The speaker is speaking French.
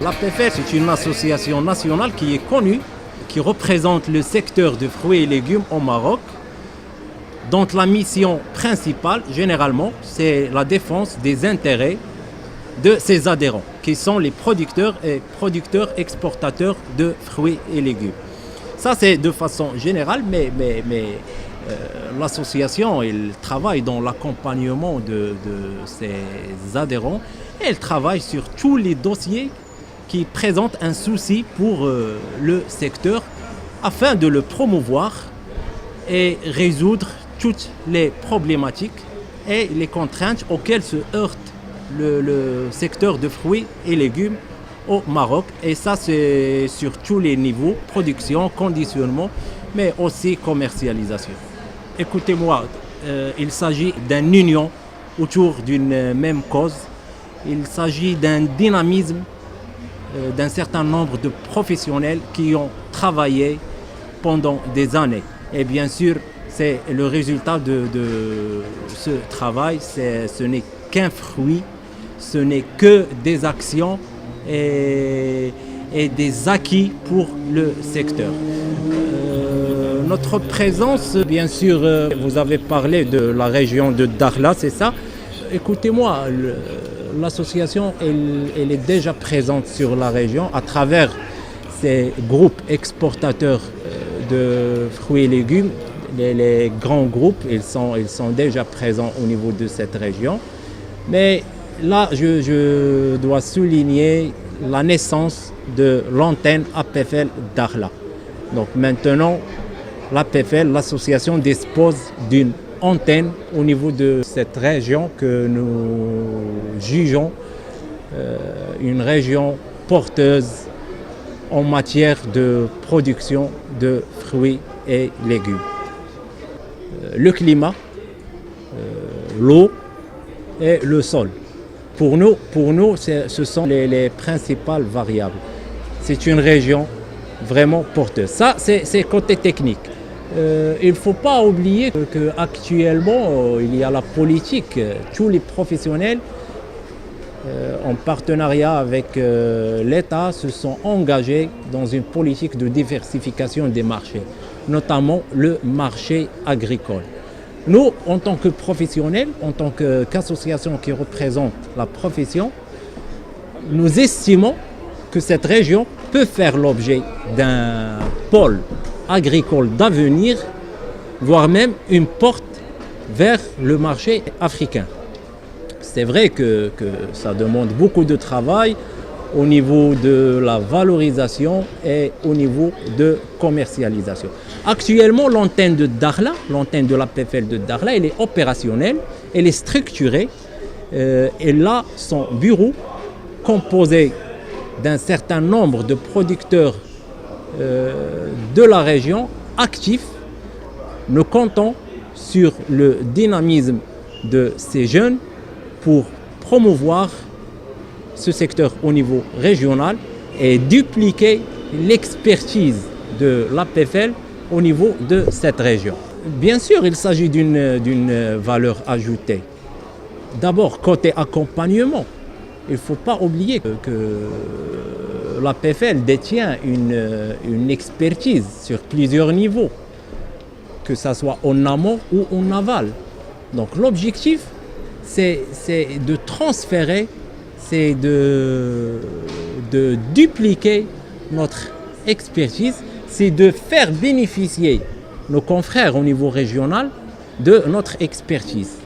L'APFL, c'est une association nationale qui est connue, qui représente le secteur de fruits et légumes au Maroc, dont la mission principale, généralement, c'est la défense des intérêts de ses adhérents, qui sont les producteurs et exportateurs de fruits et légumes. Ça, c'est de façon générale, mais l'association, elle travaille dans l'accompagnement de ses adhérents. Elle travaille sur tous les dossiers qui présentent un souci pour le secteur afin de le promouvoir et résoudre toutes les problématiques et les contraintes auxquelles se heurte le secteur de fruits et légumes au Maroc. Et ça, c'est sur tous les niveaux, production, conditionnement, mais aussi commercialisation. Écoutez-moi, il s'agit d'une union autour d'une même cause. Il s'agit d'un dynamisme d'un certain nombre de professionnels qui ont travaillé pendant des années. Et bien sûr, c'est le résultat de ce travail, ce n'est qu'un fruit, ce n'est que des actions et des acquis pour le secteur. Notre présence, bien sûr, vous avez parlé de la région de Dakhla, c'est ça? Écoutez-moi, l'association, elle est déjà présente sur la région à travers ces groupes exportateurs de fruits et légumes. Les grands groupes, ils sont déjà présents au niveau de cette région. Mais là, je dois souligner la naissance de l'antenne APFL Dakhla. Donc maintenant, l'APFL, l'association, dispose d'une antenne au niveau de cette région que nous jugeons une région porteuse en matière de production de fruits et légumes. Le climat, l'eau et le sol. Pour nous, ce sont les principales variables. C'est une région vraiment porteuse. Ça, c'est côté technique. Il ne faut pas oublier qu'actuellement, il y a la politique. Tous les professionnels, en partenariat avec l'État, se sont engagés dans une politique de diversification des marchés, notamment le marché agricole. Nous, en tant que professionnels, en tant qu'association qui représente la profession, nous estimons que cette région peut faire l'objet d'un pôle agricole d'avenir, voire même une porte vers le marché africain. C'est vrai que ça demande beaucoup de travail au niveau de la valorisation et au niveau de commercialisation. Actuellement, l'antenne de Dakhla, l'antenne de l'APFL de Dakhla, elle est opérationnelle, elle est structurée. Elle a son bureau composé d'un certain nombre de producteurs de la région actifs. Nous comptons sur le dynamisme de ces jeunes pour promouvoir ce secteur au niveau régional et dupliquer l'expertise de l'APFL au niveau de cette région. Bien sûr, il s'agit d'une valeur ajoutée. D'abord, côté accompagnement, il ne faut pas oublier que l'APFL détient une expertise sur plusieurs niveaux, que ce soit en amont ou en aval. Donc l'objectif, c'est de transférer, c'est de dupliquer notre expertise, c'est de faire bénéficier nos confrères au niveau régional de notre expertise.